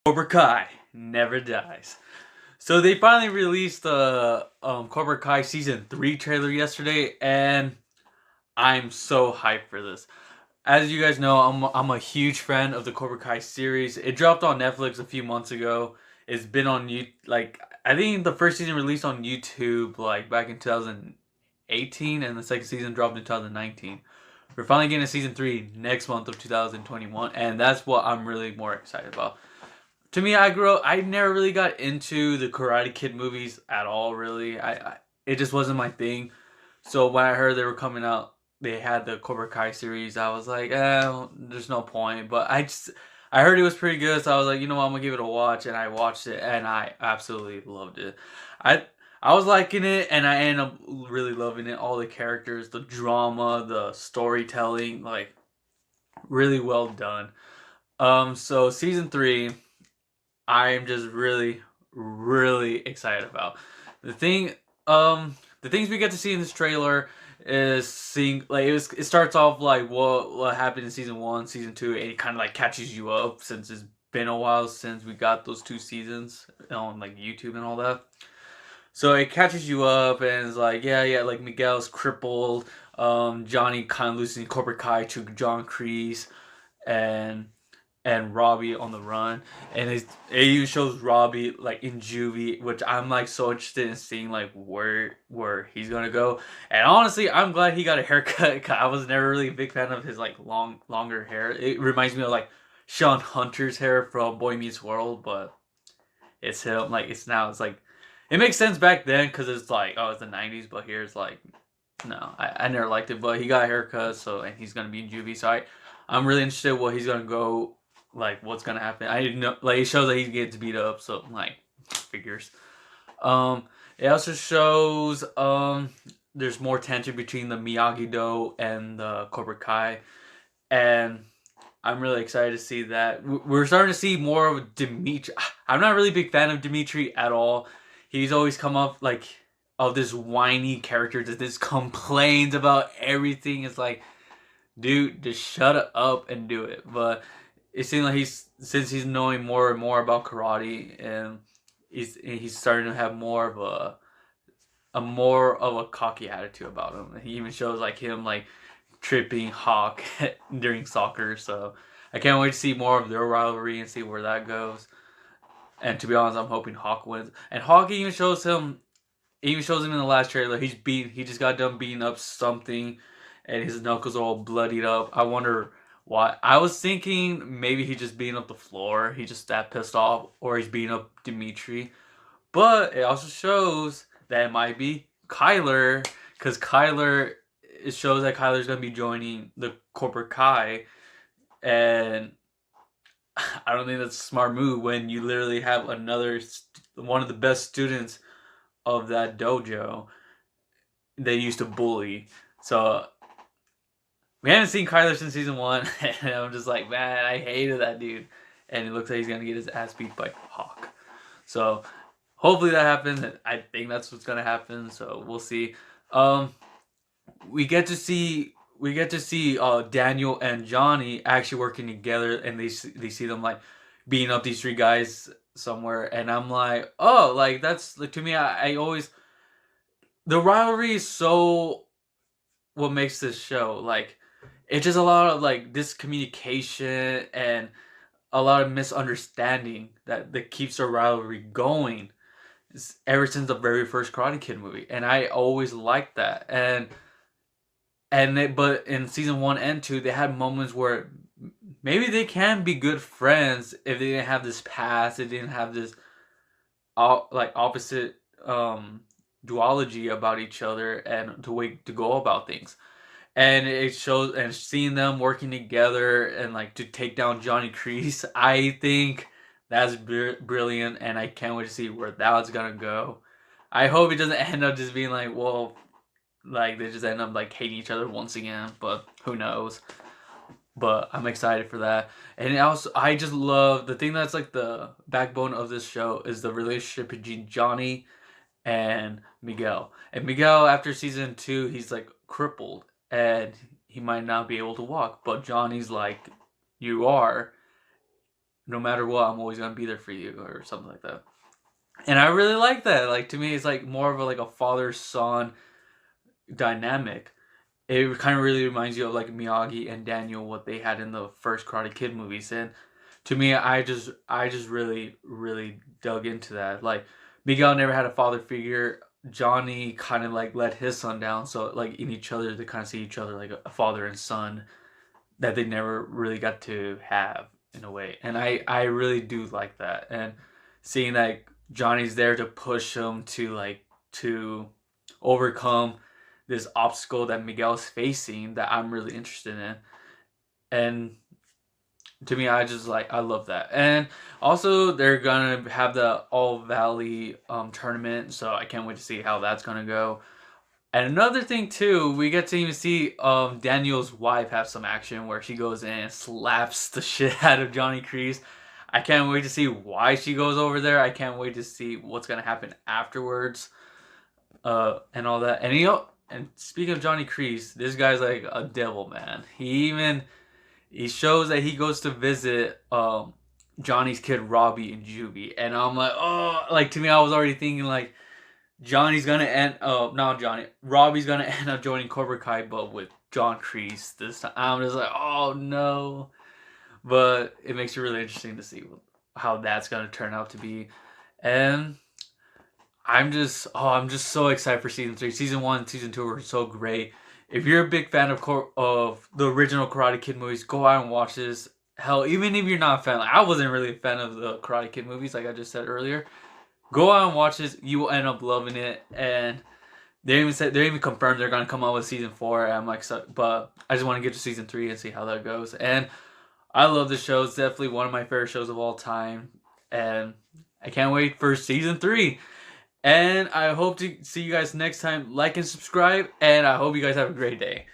Cobra Kai never dies. So they finally released the Cobra Kai season 3 trailer yesterday, and I'm so hyped for this. As you guys know, I'm a huge fan of the Cobra Kai series. It dropped on Netflix a few months ago. It's been on you like I think the first season released on YouTube like back in 2018, and the second season dropped in 2019. We're finally getting a season 3 next month of 2021, and that's what I'm really more excited about. To me, I never really got into the Karate Kid movies at all. Really, it just wasn't my thing. So when I heard they were coming out, they had the Cobra Kai series. I was like, there's no point. But I heard it was pretty good, so I was like, you know what, I'm gonna give it a watch, and I watched it, and I absolutely loved it. I I was liking it, and I ended up really loving it. All the characters, the drama, the storytelling, like really well done. So season 3. I'm just really, really excited about. The thing, the things we get to see in this trailer is seeing like it starts off like what happened in season 1, season 2, and it kind of like catches you up since it's been a while since we got those 2 seasons on like YouTube and all that. So it catches you up and it's like yeah, like Miguel's crippled, Johnny kind of losing Cobra Kai to John Kreese, and Robbie on the run, and it even shows Robbie like in juvie, which I'm like so interested in seeing like where he's gonna go. And honestly, I'm glad he got a haircut. 'Cause I was never really a big fan of his like longer hair. It reminds me of like Sean Hunter's hair from Boy Meets World, but it's him. Like it's like it makes sense back then because it's like oh it's the '90s, but here it's like no, I never liked it. But he got a haircut, so and he's gonna be in juvie, so I'm really interested in what he's gonna go like what's gonna happen. I didn't know like it shows that he gets beat up, so like figures. Um it also shows there's more tension between the Miyagi Do and the Cobra Kai, and I'm really excited to see that. We're starting to see more of Dimitri. I'm not really a big fan of Dimitri at all. He's always come up like of this whiny character that just complains about everything. It's like, dude, just shut up and do it. But it seems like since he's knowing more and more about karate, and he's starting to have more of a cocky attitude about him. He even shows like him like tripping Hawk during soccer. So I can't wait to see more of their rivalry and see where that goes. And to be honest, I'm hoping Hawk wins. And Hawk even shows him. Even shows him in the last trailer. He just got done beating up something, and his knuckles are all bloodied up. I wonder why. I was thinking maybe he's just beating up the floor. He just that pissed off, or he's beating up Dimitri. But it also shows that it might be Kyler, because it shows that Kyler's gonna be joining the Cobra Kai, and I don't think that's a smart move when you literally have one of the best students of that dojo they used to bully. So we haven't seen Kyler since season 1, and I'm just like, man, I hated that dude. And it looks like he's gonna get his ass beat by Hawk. So hopefully that happens. I think that's what's gonna happen. So we'll see. Um, we get to see Daniel and Johnny actually working together, and they see them like beating up these 3 guys somewhere, and I'm like, oh, like that's like to me, I always the rivalry is so what makes this show like it's just a lot of like discommunication and a lot of misunderstanding that keeps the rivalry going ever since the very first Karate Kid movie, and I always liked that. But in season 1 and 2, they had moments where maybe they can be good friends if they didn't have this past, they didn't have this like opposite duology about each other and the way to go about things. And it shows, and seeing them working together and like to take down Johnny Kreese, I think that's brilliant, and I can't wait to see where that's gonna go. I hope it doesn't end up just being like, well, like they just end up like hating each other once again, but who knows. But I'm excited for that. And also I just love the thing that's like the backbone of this show is the relationship between Johnny and Miguel. And Miguel, after season 2, he's like crippled and he might not be able to walk, but Johnny's like, you are no matter what, I'm always gonna be there for you, or something like that. And I really like that. Like, to me, it's like more of a father son dynamic. It kind of really reminds you of like Miyagi and Daniel, what they had in the first Karate Kid movies. And to me, I just really dug into that. Like, Miguel never had a father figure. Johnny kind of like let his son down, so like in each other they kind of see each other like a father and son that they never really got to have in a way. And I really do like that. And seeing that Johnny's there to push him to overcome this obstacle that Miguel's facing, that I'm really interested in. And to me, I love that. And also they're gonna have the All Valley tournament, so I can't wait to see how that's gonna go. And another thing too, we get to even see Daniel's wife have some action where she goes in and slaps the shit out of Johnny Crease. I can't wait to see why she goes over there. I can't wait to see what's gonna happen afterwards, and all that. And speaking of Johnny Crease, this guy's like a devil, man. He shows that he goes to visit Johnny's kid Robbie and Juvie, and I'm like, oh, like, to me, I was already thinking like Johnny's gonna end. Oh, not Johnny. Robbie's gonna end up joining Cobra Kai, but with John Kreese this time. I'm just like, oh no. But it makes it really interesting to see how that's gonna turn out to be, and I'm just so excited for season 3. Season 1, season 2 were so great. If you're a big fan of the original Karate Kid movies, go out and watch this. Hell, even if you're not a fan, like, I wasn't really a fan of the Karate Kid movies, like I just said earlier. Go out and watch this. You will end up loving it. And they even confirmed they're gonna come out with season 4. And I'm like, but I just want to get to season 3 and see how that goes. And I love the show. It's definitely one of my favorite shows of all time. And I can't wait for season 3. And I hope to see you guys next time. Like and subscribe. And I hope you guys have a great day.